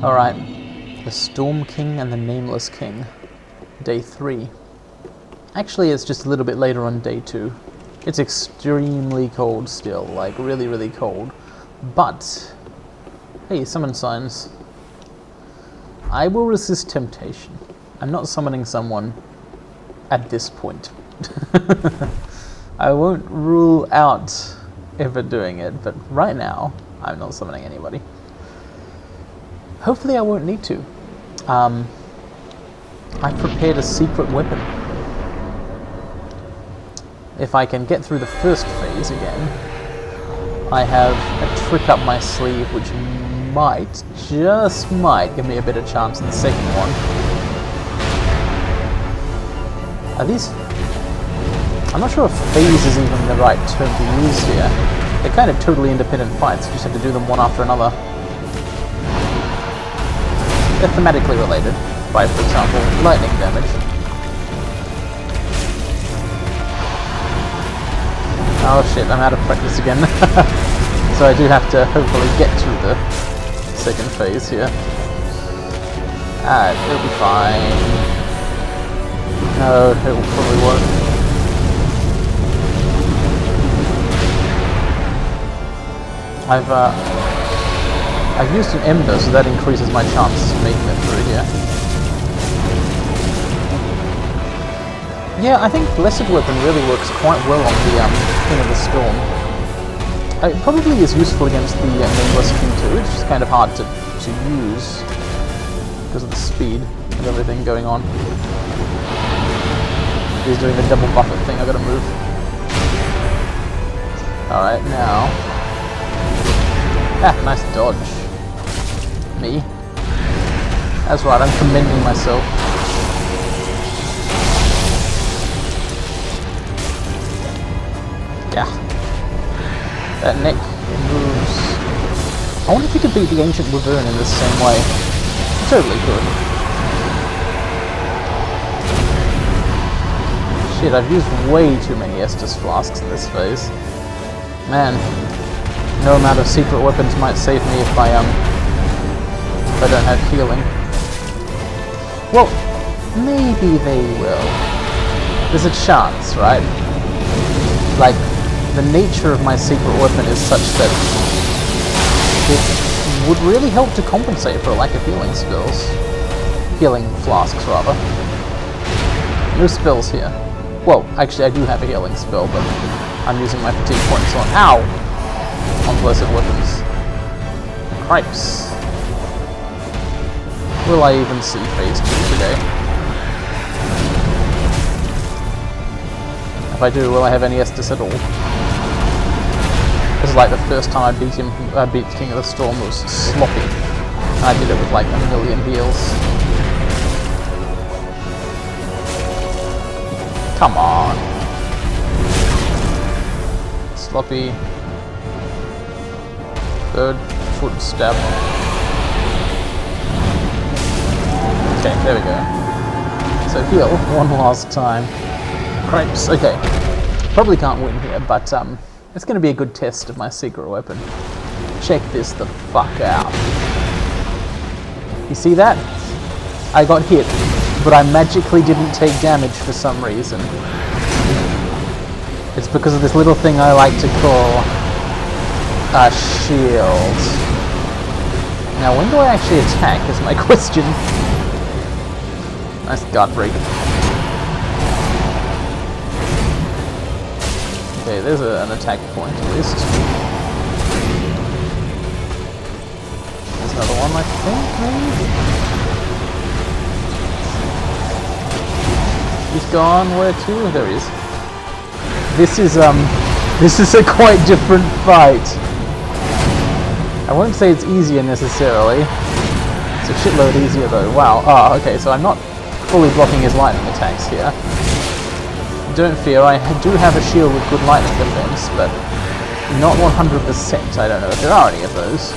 Alright. The Storm King and the Nameless King. Day 3. Actually, it's just a little bit later on day 2. It's extremely cold still, like really, really cold. But, hey, summon signs. I will resist temptation. I'm not summoning someone at this point. I won't rule out ever doing it, but right now, I'm not summoning anybody. Hopefully I won't need to. I've prepared a secret weapon. If I can get through the first phase again, I have a trick up my sleeve which might, just might, give me a better chance than the second one. Are these... I'm not sure if phase is even the right term to use here. They're kind of totally independent fights, you just have to do them one after another. They're thematically related, by, for example, lightning damage. Oh shit, I'm out of practice again. So I do have to hopefully get through the second phase here. It'll be fine. No, it probably won't. I've used an Ember, so that increases my chances of making it through here. Yeah, I think Blessed Weapon really works quite well on the King of the Storm. It probably is useful against the Nameless King too, which is kind of hard to use because of the speed and everything going on. He's doing the double buffet thing, I gotta move. Alright, now... Ah, nice dodge. Me. That's right, I'm commending myself. Yeah. That neck moves. I wonder if you could beat the Ancient Wyvern in the same way. You totally could. Shit, I've used way too many Estus flasks in this phase. Man, no amount of secret weapons might save me if I don't have healing. Well, maybe they will. There's a chance, right? Like, the nature of my secret weapon is such that it would really help to compensate for a lack of healing spells. Healing flasks, rather. No spells here. Well, actually I do have a healing spell, but I'm using my fatigue points on... Ow! On Blessed Weapons. Cripes. Will I even see phase 2 today? If I do, will I have any Estus at all? This is like the first time I beat King of the Storm. It was sloppy. And I did it with like a million heals. Come on. Sloppy. Third foot stab. Okay, there we go. So heal one last time. Cripes, okay. Probably can't win here, but it's going to be a good test of my secret weapon. Check this the fuck out. You see that? I got hit, but I magically didn't take damage for some reason. It's because of this little thing I like to call a shield. Now, when do I actually attack is my question. Nice guard break. Okay, there's an attack point at least. There's another one, I think, maybe? He's gone, where to? There he is. This is a quite different fight. I won't say it's easier necessarily. It's a shitload easier though. Wow. Ah, okay, so I'm not fully blocking his lightning attacks here. Don't fear, I do have a shield with good lightning defense, but not 100%. I don't know if there are any of those.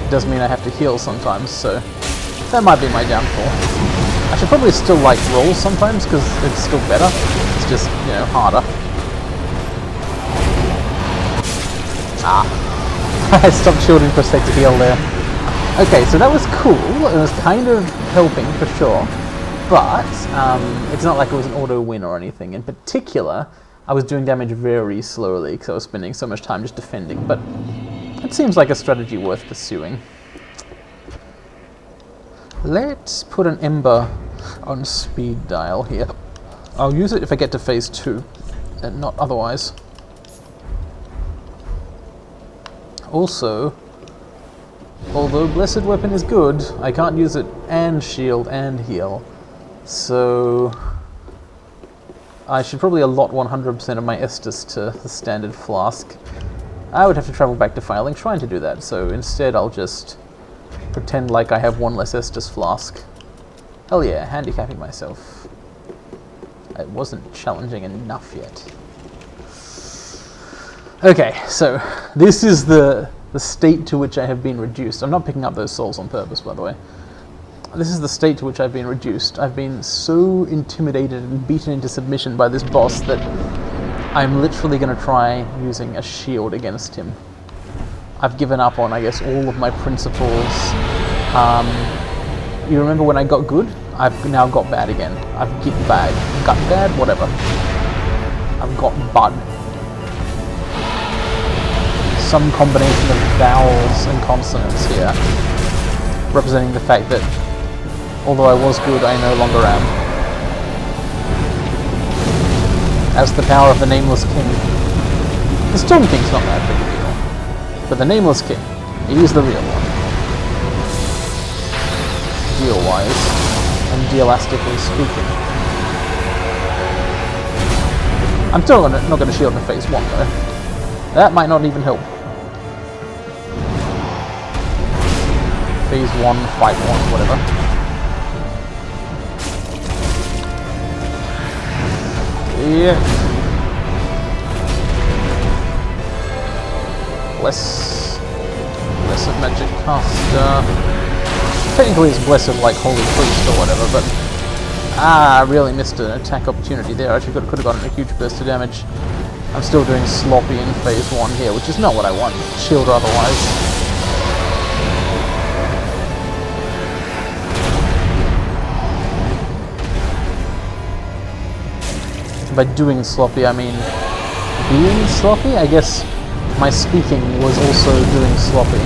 It does mean I have to heal sometimes, so that might be my downfall. I should probably still like roll sometimes, because it's still better. It's just, you know, harder. Ah. I stopped shielding for a sec to heal there. Okay, so that was cool. It was kind of helping for sure. But it's not like it was an auto win or anything. In particular, I was doing damage very slowly because I was spending so much time just defending. But it seems like a strategy worth pursuing. Let's put an Ember on speed dial here. I'll use it if I get to phase 2, and not otherwise. Also, although Blessed Weapon is good, I can't use it and shield and heal. So I should probably allot 100% of my Estus to the standard flask. I would have to travel back to Filing Shrine to do that, so instead I'll just pretend like I have one less Estus flask. Hell yeah, handicapping myself. It wasn't challenging enough yet. Okay, so this is the state to which I have been reduced. I'm not picking up those souls on purpose, by the way. This is the state to which I've been reduced. I've been so intimidated and beaten into submission by this boss that I'm literally going to try using a shield against him. I've given up on, I guess, all of my principles. You remember when I got good? I've now got bad again. I've get bad, got bad, whatever. I've got bud. Some combination of vowels and consonants here, representing the fact that although I was good, I no longer am. As the power of the Nameless King. The Storm King's not that big a deal, but the Nameless King, he's the real one. Deal-wise, and dealastically speaking. I'm still not going to shield in phase 1 though. That might not even help. Phase 1, fight 1, whatever. Yeah. Blessed Magic Caster. Technically it's Blessed like Holy Priest or whatever, but I really missed an attack opportunity there. I actually could have gotten a huge burst of damage. I'm still doing sloppy in phase 1 here, which is not what I want, shield or otherwise. By doing sloppy, I mean being sloppy? I guess my speaking was also doing sloppy.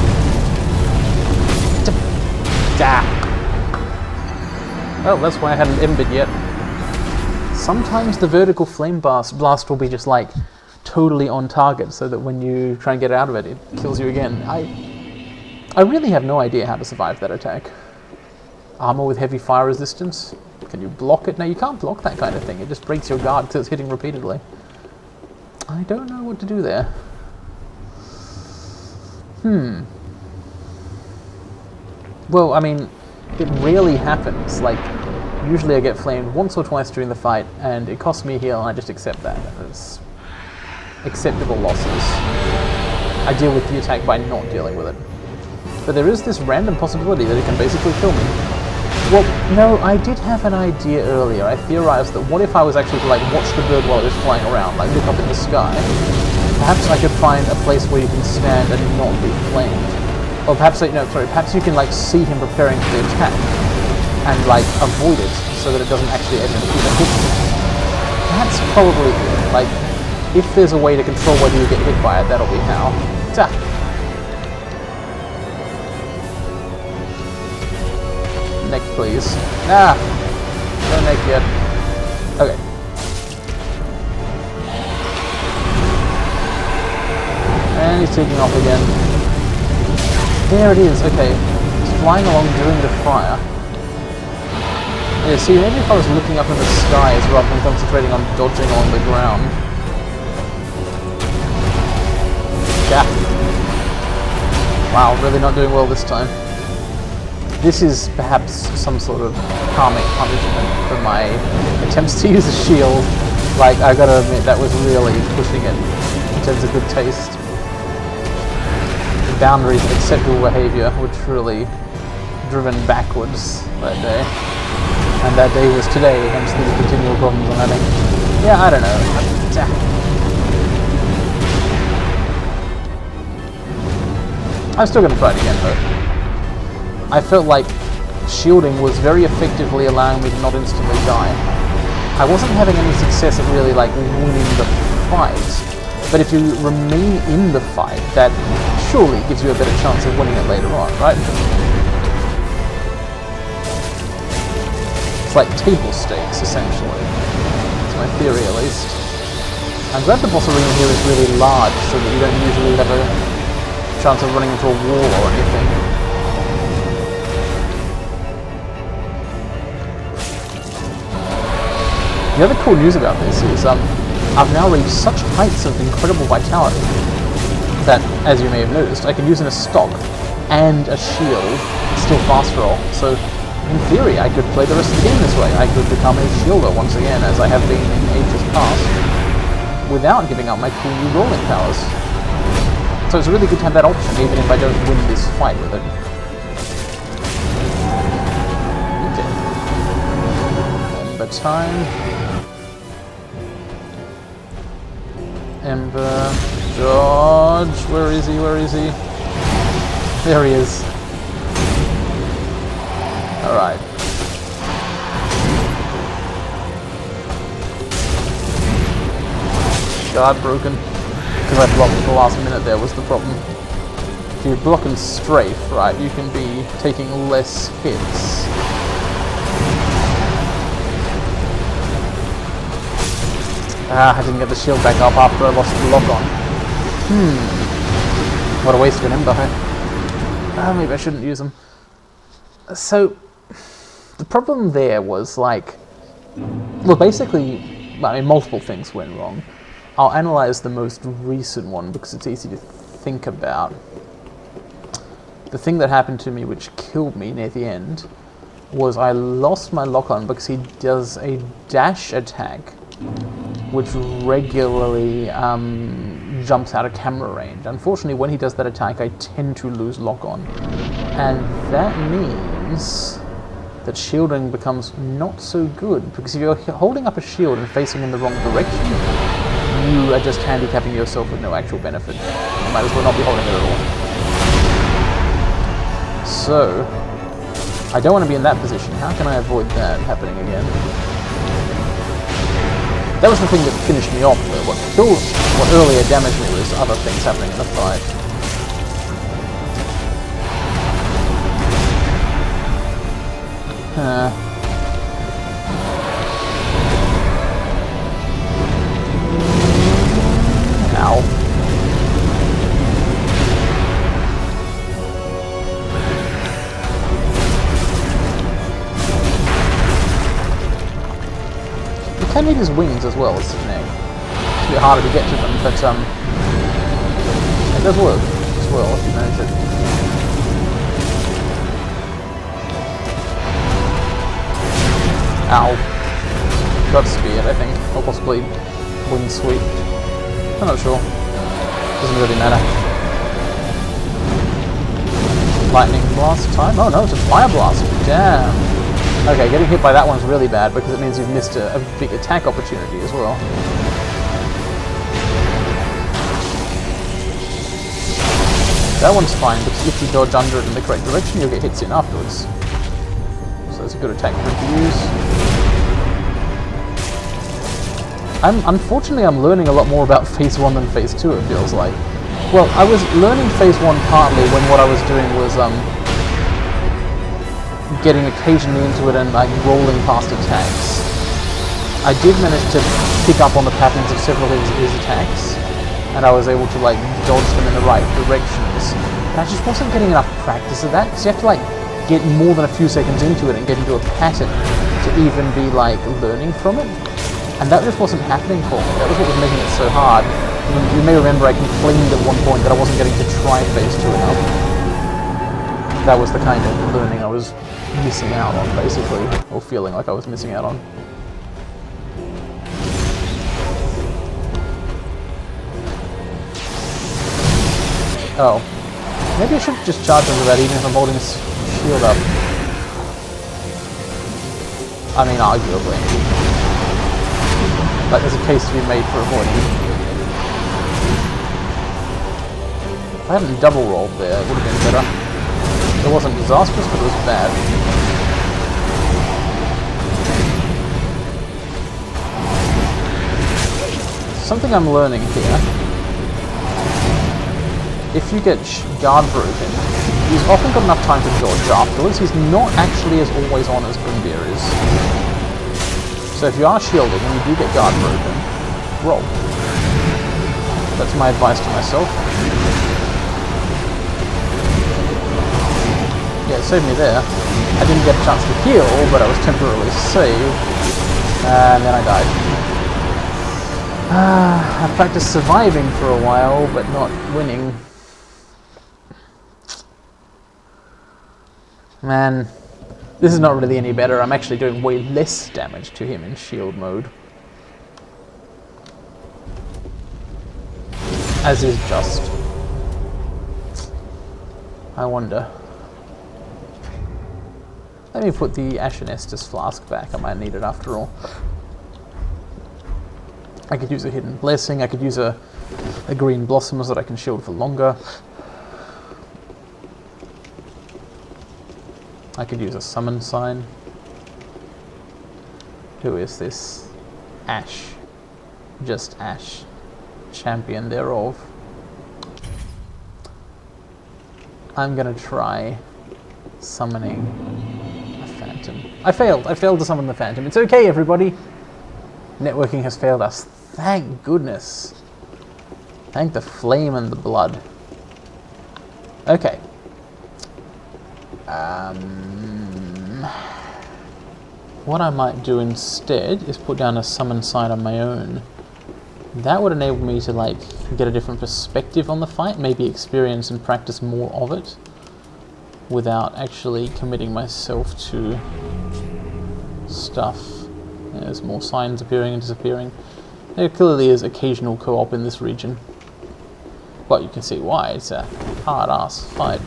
Oh, that's why I hadn't embered yet. Sometimes the vertical flame blast will be just like totally on target, so that when you try and get out of it, it kills you again. I really have no idea how to survive that attack. Armor with heavy fire resistance? Can you block it? No, you can't block that kind of thing. It just breaks your guard because it's hitting repeatedly. I don't know what to do there. Well, I mean, it rarely happens. Like, usually I get flamed once or twice during the fight, and it costs me a heal, and I just accept that. It's acceptable losses. I deal with the attack by not dealing with it. But there is this random possibility that it can basically kill me. Well, no, I did have an idea earlier. I theorized that what if I was actually to like watch the bird while it was flying around, like look up in the sky. Perhaps I could find a place where you can stand and not be flamed. Or perhaps, perhaps you can like see him preparing for the attack and like avoid it so that it doesn't actually even hit you. That's probably it. Like, if there's a way to control whether you get hit by it, that'll be how. Ta. Neck, please. Ah! No neck yet. Okay. And he's taking off again. There it is, okay. It's flying along during the fire. Yeah, see, maybe if I was looking up in the skies rather than concentrating on dodging on the ground. Yeah. Wow, really not doing well this time. This is perhaps some sort of karmic punishment for my attempts to use a shield. Like, I gotta admit, that was really pushing it in terms of good taste. The boundaries of acceptable behaviour were truly driven backwards that day. And that day was today, hence the continual problems I'm having. Yeah, I don't know. I'm still going to try it again though. I felt like shielding was very effectively allowing me to not instantly die. I wasn't having any success at really like winning the fight, but if you remain in the fight, that surely gives you a better chance of winning it later on, right? It's like table stakes, essentially. That's my theory, at least. I'm glad the boss arena here is really large, so that you don't usually have a chance of running into a wall or anything. The other cool news about this is I've now reached such heights of incredible vitality that, as you may have noticed, I can use in a stock and a shield, still fast roll. So, in theory, I could play the rest of the game this way. I could become a shielder once again, as I have been in ages past, without giving up my cool new rolling powers. So it's really good to have that option, even if I don't win this fight with it. Okay. Ember time. Ember, dodge, where is he, where is he? There he is. Alright. Guard broken. Because I blocked at the last minute there was the problem. If you block and strafe, right, you can be taking less hits. Ah, I didn't get the shield back up after I lost the lock-on. What a waste of an ember, huh? Maybe I shouldn't use them. So, the problem there was, like... Well, basically, I mean, multiple things went wrong. I'll analyze the most recent one because it's easy to think about. The thing that happened to me which killed me near the end was I lost my lock-on because he does a dash attack which regularly jumps out of camera range. Unfortunately, when he does that attack, I tend to lose lock-on. And that means that shielding becomes not so good, because if you're holding up a shield and facing in the wrong direction, you are just handicapping yourself with no actual benefit. You might as well not be holding it at all. So, I don't want to be in that position. How can I avoid that happening again? That was the thing that finished me off, though. What earlier damaged me was other things happening in the fight. Ow. You can hit his wings as well as his neck. It's a bit harder to get to them, but it does work as well if you manage it. Ow. Got speared, I think. Or possibly wing sweep. I'm not sure. Doesn't really matter. Lightning blast time? Oh no, it's a fire blast. Damn. Okay, getting hit by that one's really bad because it means you've missed a big attack opportunity as well. That one's fine because if you dodge under it in the correct direction, you'll get hits in afterwards. So it's a good attack for it to use. Unfortunately, I'm learning a lot more about Phase 1 than Phase 2, it feels like. Well, I was learning Phase 1 partly when what I was doing was getting occasionally into it and like rolling past attacks. I did manage to pick up on the patterns of several of his attacks, and I was able to like dodge them in the right directions. But I just wasn't getting enough practice of that, so you have to like get more than a few seconds into it and get into a pattern to even be like learning from it. And that just wasn't happening for me. That was what was making it so hard. You may remember I complained at one point that I wasn't getting to try Phase 2 enough. That was the kind of learning I was missing out on, basically, or feeling like I was missing out on. Oh. Maybe I should just charge under that even if I'm holding this shield up. I mean, arguably. Like, there's a case to be made for avoiding. If I hadn't double rolled there, it would have been better. It wasn't disastrous, but it was bad. Something I'm learning here. If you get guard broken, he's often got enough time to dodge afterwards. He's not actually as always on as Grimbeer is. So if you are shielding and you do get guard broken, roll. That's my advice to myself. Yeah, it saved me there. I didn't get a chance to heal, but I was temporarily saved. And then I died. I practiced surviving for a while, but not winning. Man, this is not really any better. I'm actually doing way less damage to him in shield mode. As is just. I wonder. Let me put the Ashen Estus flask back. I might need it after all. I could use a Hidden Blessing. I could use a Green Blossom so that I can shield for longer. I could use a Summon Sign. Who is this? Ash. Just Ash. Champion thereof. I'm gonna try summoning a Phantom. I failed to summon the Phantom. It's okay, everybody. Networking has failed us. Thank goodness. Thank the flame and the blood. Okay. What I might do instead is put down a summon sign on my own. That would enable me to like get a different perspective on the fight, maybe experience and practice more of it without actually committing myself to stuff. There's more signs appearing and disappearing. There clearly is occasional co-op in this region. Well, you can see why. It's a hard-ass fight.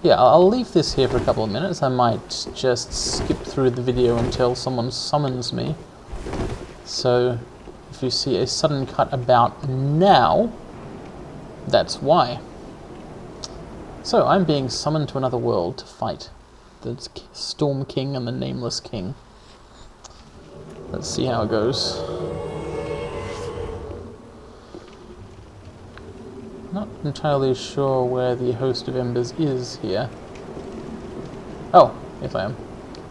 Yeah, I'll leave this here for a couple of minutes. I might just skip through the video until someone summons me. So, if you see a sudden cut about now, that's why. So, I'm being summoned to another world to fight the Storm King and the Nameless King. Let's see how it goes. Not entirely sure where the Host of Embers is here. Oh, yes I am.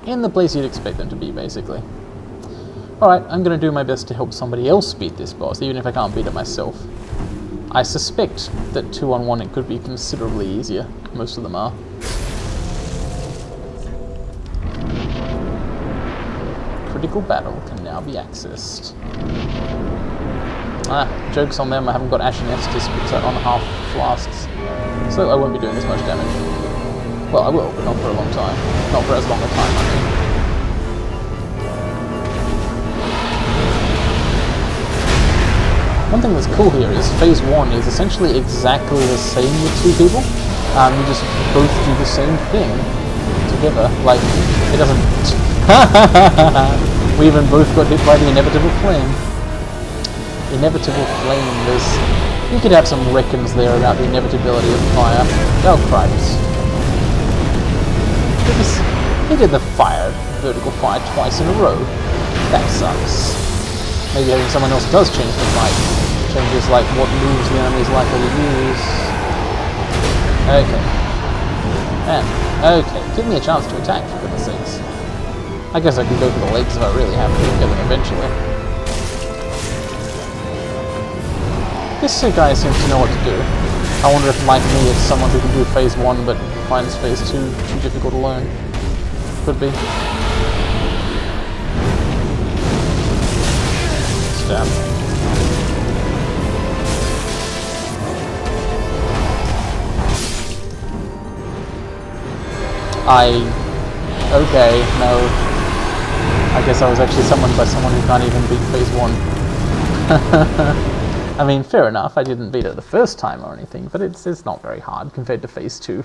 In the place you'd expect them to be, basically. Alright, I'm going to do my best to help somebody else beat this boss, even if I can't beat it myself. I suspect that 2-on-1 it could be considerably easier. Most of them are. Critical battle can now be accessed. Joke's on them, I haven't got Ashen Estus on half flasks, so I won't be doing as much damage. Well, I will, but not for a long time. Not for as long a time, I mean. One thing that's cool here is Phase 1 is essentially exactly the same with two people. You just both do the same thing together. Like, it doesn't... We even both got hit by the inevitable flame. Inevitable flame, you could have some reckons there about the inevitability of fire. Oh, Christ. He did the vertical fire twice in a row. That sucks. Maybe having someone else does change the fight. Changes, like, what moves the enemy's likely to use. Okay. Man, okay. Give me a chance to attack, for goodness sakes. I guess I can go for the legs if I really have to get them eventually. This guy seems to know what to do. I wonder if, like me, it's someone who can do Phase 1 but finds Phase 2 too difficult to learn. Could be. Stab. Okay, no. I guess I was actually summoned by someone who can't even beat Phase 1. I mean, fair enough, I didn't beat it the first time or anything, but it's not very hard compared to Phase 2.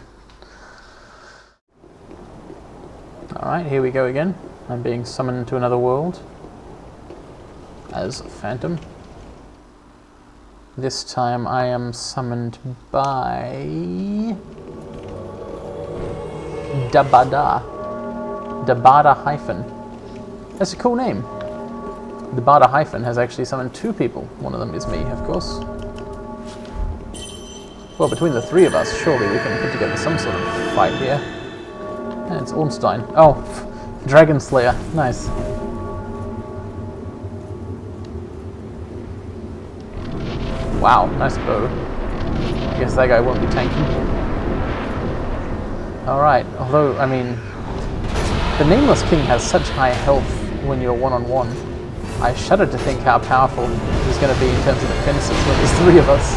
Alright, here we go again. I'm being summoned to another world as Phantom. This time I am summoned by... Dabada. Dabada Hyphen. That's a cool name. Dabada Hyphen has actually summoned 2 people. One of them is me, of course. Well, between the 3 of us, surely we can put together some sort of fight here. And it's Ornstein. Oh, Dragon Slayer. Nice. Wow, nice bow. I guess that guy won't be tanky. Alright, although, I mean, the Nameless King has such high health when you're one-on-one. I shudder to think how powerful he's going to be in terms of defenses when there's 3 of us.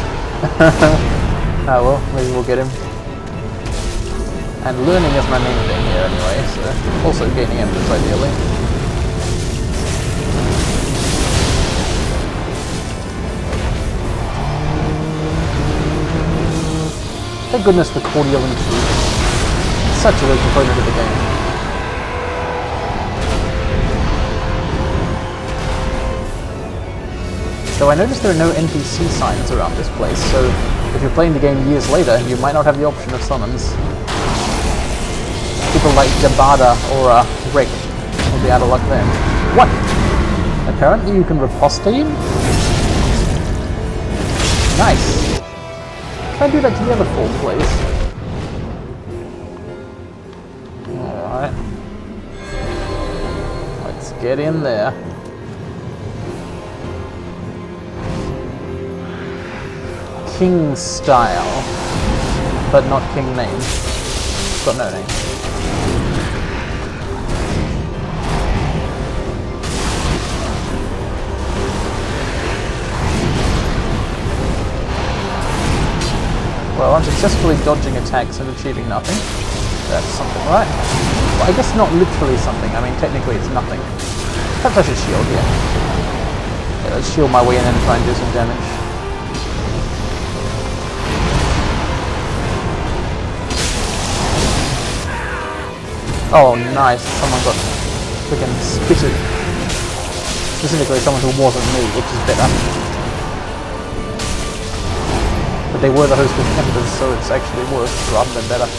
Oh well, maybe we'll get him. And learning is my main thing here anyway, so also gaining evidence ideally. Thank goodness for Cordial Intrusion. Such a great component of the game. So I noticed there are no NPC signs around this place, so if you're playing the game years later, you might not have the option of summons. People like Dabada or Rick will be out of luck then. What? Apparently you can riposte him? Nice. Can I do that to the other 4, please? Alright. Let's get in there. King style, but not king name. It's got no name. Well, I'm successfully dodging attacks and achieving nothing. That's something, right? Well, I guess not literally something. I mean, technically it's nothing. Perhaps I should shield here. Yeah, let's shield my way in and try and do some damage. Oh, nice. Someone got freaking spitted. Specifically, someone who wasn't me, which is better. But they were the host of Embers, so it's actually worse rather than better.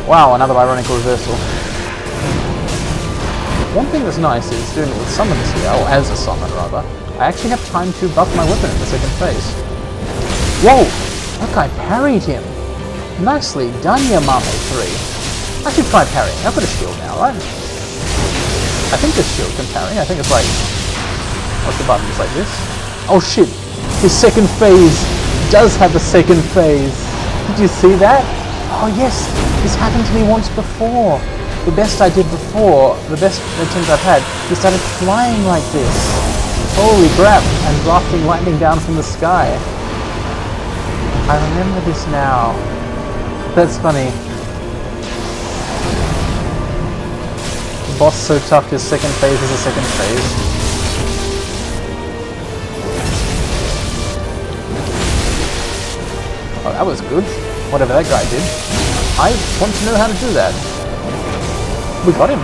Wow, another ironical reversal. One thing that's nice is doing it with summons here, or as a summon rather. I actually have time to buff my weapon in the second phase. Whoa! That guy parried him! Nicely done, Yamame 3. I should try parrying. I've got a shield now, right? I think this shield can parry. I think it's like... What's the button? It's like this. Oh shit! His second phase does have a second phase. Did you see that? Oh yes! This happened to me once before. The best I did before, the best attempt I've had, he started flying like this. Holy crap! And drafting lightning down from the sky. I remember this now. That's funny. Boss so tough, his second phase is a second phase. Oh, that was good. Whatever that guy did. I want to know how to do that. We got him.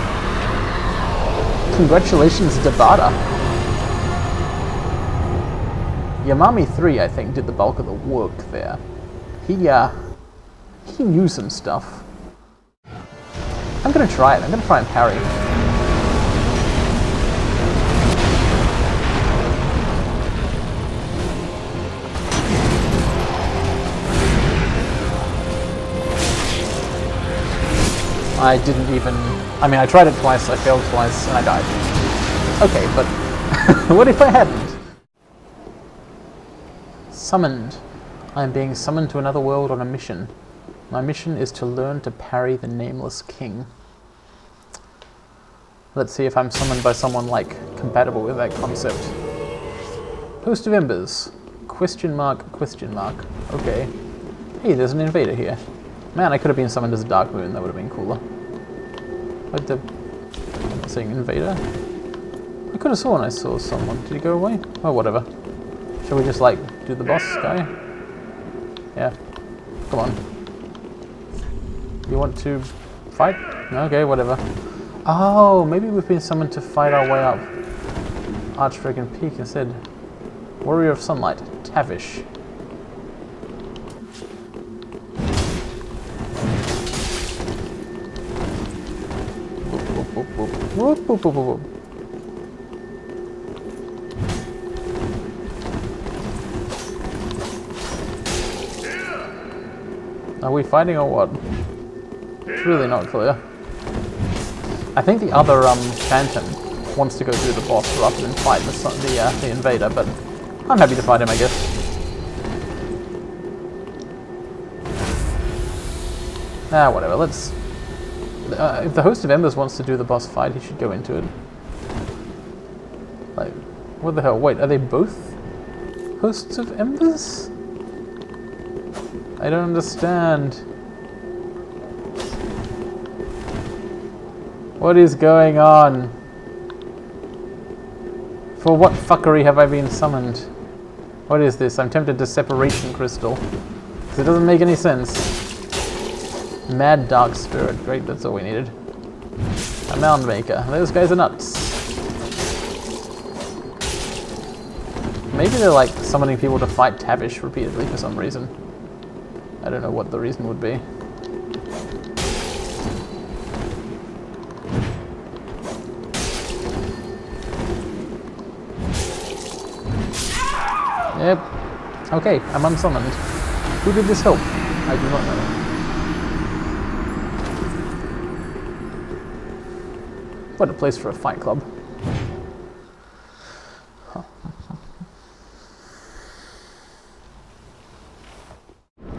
Congratulations, Dabada. Yamame 3, I think, did the bulk of the work there. He knew some stuff. I'm gonna try it. I'm gonna try and parry. I didn't even... I mean, I tried it twice, I failed twice, and I died. Okay, but what if I hadn't? Summoned. I am being summoned to another world on a mission. My mission is to learn to parry the Nameless King. Let's see if I'm summoned by someone, like, compatible with that concept. Host of Embers. Question mark, question mark. Okay. Hey, there's an invader here. Man, I could have been summoned as a Dark Moon, that would have been cooler. What the... I'm saying invader? I could have sworn I saw someone. Did he go away? Oh, whatever. Shall we just, like, do the boss guy? Yeah. Come on. You want to fight? Okay, whatever. Oh, maybe we've been summoned to fight our way up Archdragon Peak instead. Warrior of Sunlight, Tavish. Whoop, whoop, whoop, whoop. Are we fighting or what? It's really not clear. I think the other phantom wants to go through the boss rather than fight the invader, but I'm happy to fight him, I guess. Ah, whatever, let's... if the Host of Embers wants to do the boss fight, he should go into it. Like, what the hell? Wait, are they both Hosts of Embers? I don't understand. What is going on? For what fuckery have I been summoned? What is this? I'm tempted to Separation Crystal. Because it doesn't make any sense. Mad Dark Spirit. Great, that's all we needed. A Mound Maker. Those guys are nuts. Maybe they're like summoning people to fight Tavish repeatedly for some reason. I don't know what the reason would be. Yep. Okay, I'm unsummoned. Who did this help? I do not know. What a place for a fight club.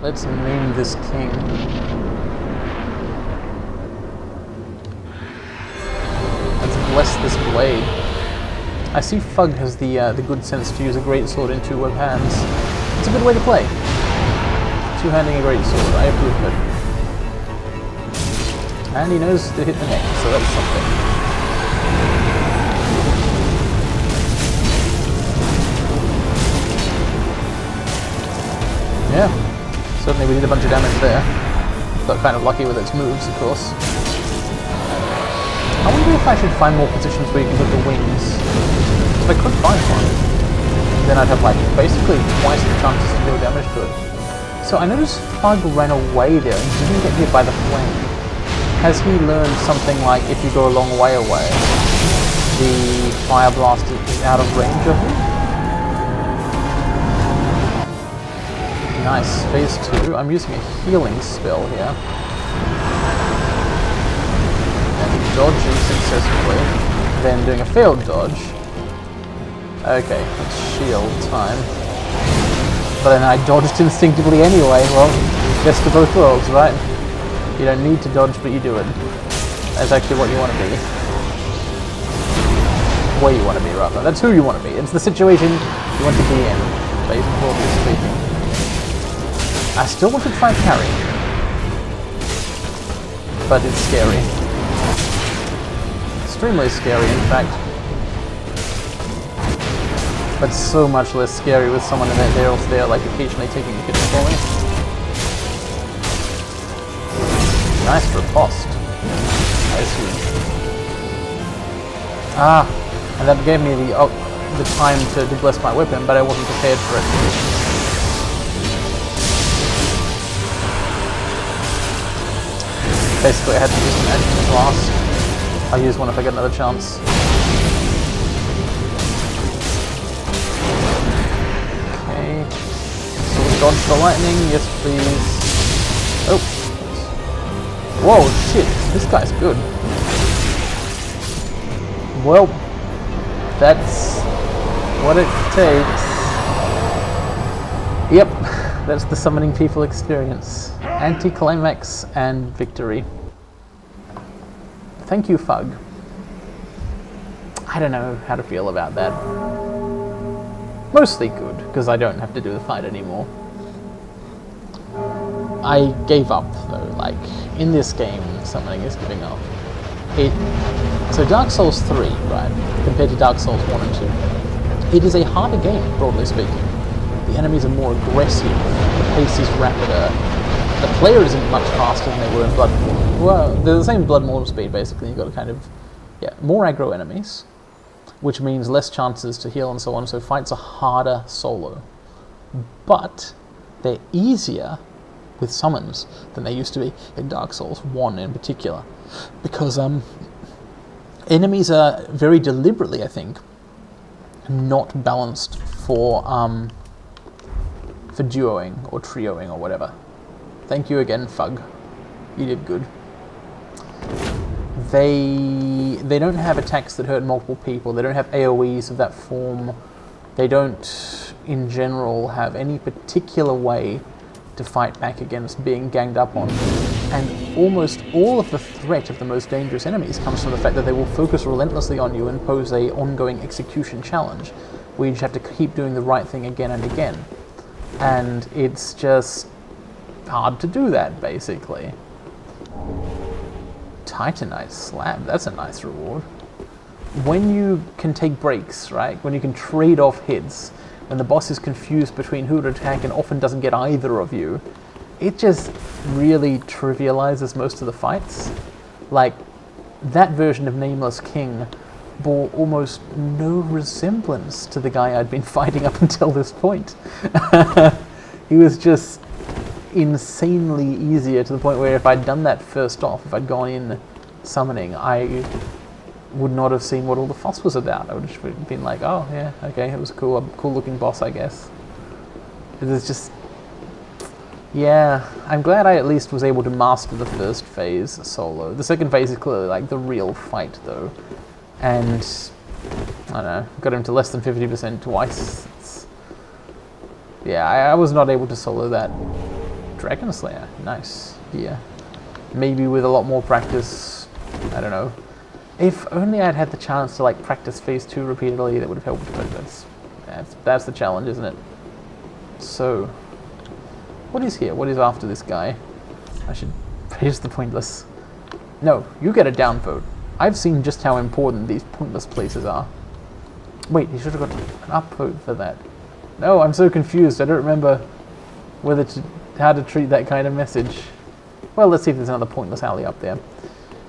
Let's name this king. Let's bless this blade. I see Fug has the good sense to use a great sword in two web hands. It's a good way to play. Two-handing a great sword, I approve of it. And he knows to hit the neck, so that's something. Yeah. Certainly we did a bunch of damage there. Got kind of lucky with its moves, of course. I wonder if I should find more positions where you can put the wings. If I could find one, then I'd have like basically twice the chances to deal damage to it. So I noticed Fug ran away there and didn't get hit by the flame. Has he learned something like if you go a long way away, the fire blast is out of range of him? Nice, phase 2. I'm using a healing spell here. And dodging successfully. Then doing a failed dodge. Okay, it's shield time. But then I dodged instinctively anyway. Well, best of both worlds, right? You don't need to dodge, but you do it. That's actually what you want to be. Where you want to be, rather. That's who you want to be. It's the situation you want to be in, basically speaking. I still want to try parry, but it's scary. Extremely scary, in fact. But so much less scary with someone in that there, like occasionally taking a hit for me. Nice riposte. I see. Ah, and that gave me the time to bless my weapon, but I wasn't prepared for it. Basically, I had to use an magic blast. I'll use one if I get another chance. Okay. So dodge the lightning, yes please. Oh. Whoa, shit. This guy's good. Well, that's what it takes. Yep, that's the summoning people experience. Anticlimax and victory. Thank you, Fug. I don't know how to feel about that. Mostly good, because I don't have to do the fight anymore. I gave up, though. Like, in this game, summoning is giving up. So Dark Souls 3, right, compared to Dark Souls 1 and 2, it is a harder game, broadly speaking. The enemies are more aggressive, the pace is rapider. The player isn't much faster than they were in Bloodborne. Well, they're the same Bloodborne speed, basically. You've got to kind of, more aggro enemies, which means less chances to heal and so on, so fights are harder solo. But they're easier with summons than they used to be in Dark Souls 1 in particular. Because Enemies are very deliberately, I think, not balanced for duoing or trioing or whatever. Thank you again, Fug. You did good. They don't have attacks that hurt multiple people. They don't have AoEs of that form. They don't, in general, have any particular way to fight back against being ganged up on. And almost all of the threat of the most dangerous enemies comes from the fact that they will focus relentlessly on you and pose a ongoing execution challenge, where you just have to keep doing the right thing again and again. And it's just hard to do that, basically. Titanite slab, that's a nice reward. When you can take breaks, right? When you can trade off hits, when the boss is confused between who to attack and often doesn't get either of you, it just really trivializes most of the fights. Like, that version of Nameless King bore almost no resemblance to the guy I'd been fighting up until this point. He was just insanely easier, to the point where if I'd done that first off, if I'd gone in summoning, I would not have seen what all the fuss was about. I would have just been like, oh yeah, okay, it was cool, a cool looking boss, I guess. It was just, yeah, I'm glad I at least was able to master the first phase solo. The second phase is clearly like the real fight though, and I don't know, got him to less than 50% twice. Yeah, I was not able to solo that Dragon Slayer. Nice. Yeah. Maybe with a lot more practice, I don't know. If only I'd had the chance to like practice phase 2 repeatedly, that would have helped, but that's the challenge, isn't it? So, what is here? What is after this guy? I should praise the pointless. No, you get a downvote. I've seen just how important these pointless places are. Wait, you should have got an upvote for that. No, I'm so confused. I don't remember how to treat that kind of message. Well, let's see if there's another pointless alley up there.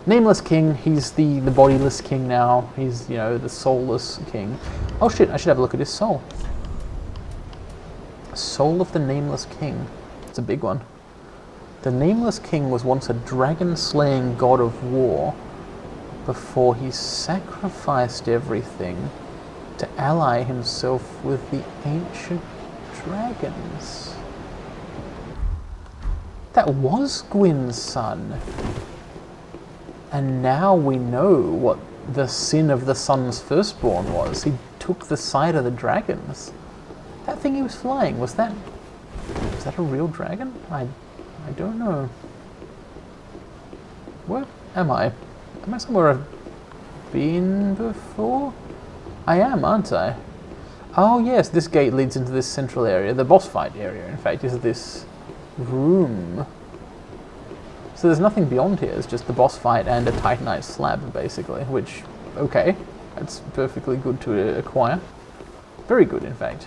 Nameless King, he's the bodiless king now. He's, you know, the soulless king. Oh shit, I should have a look at his soul. Soul of the Nameless King. It's a big one. The Nameless King was once a dragon-slaying god of war before he sacrificed everything to ally himself with the ancient dragons. That was Gwyn's son. And now we know what the sin of the sun's firstborn was. He took the side of the dragons. That thing he was flying, was that a real dragon? I don't know. Where am I? Am I somewhere I've been before? I am, aren't I? Oh yes, this gate leads into this central area. The boss fight area, in fact, is this room. So there's nothing beyond here. It's just the boss fight and a Titanite slab, basically, which, okay, that's perfectly good to acquire. Very good, in fact.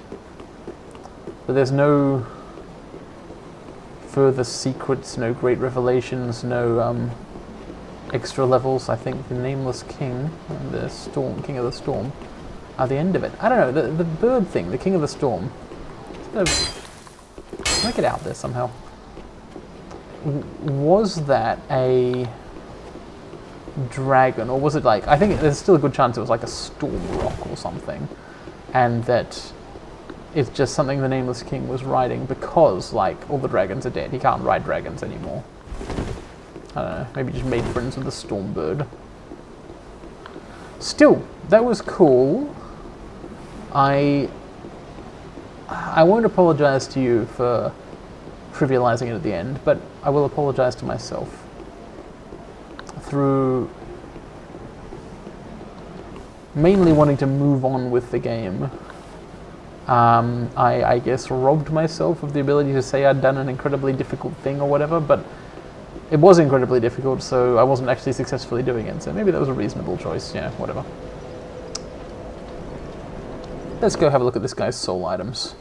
But there's no further secrets, no great revelations, no extra levels. I think the Nameless King and the King of the Storm are the end of it. I don't know, the bird thing, the King of the Storm. Make it out there somehow. Was that a dragon, or was it like, I think there's still a good chance it was like a storm rock or something, and that it's just something the Nameless King was riding because, like, all the dragons are dead. He can't ride dragons anymore. I don't know, maybe just made friends with the storm bird. Still, that was cool. I won't apologize to you for trivializing it at the end, but I will apologize to myself through mainly wanting to move on with the game. I guess robbed myself of the ability to say I'd done an incredibly difficult thing or whatever, but it was incredibly difficult, so I wasn't actually successfully doing it, so maybe that was a reasonable choice. Yeah, whatever. Let's go have a look at this guy's soul items.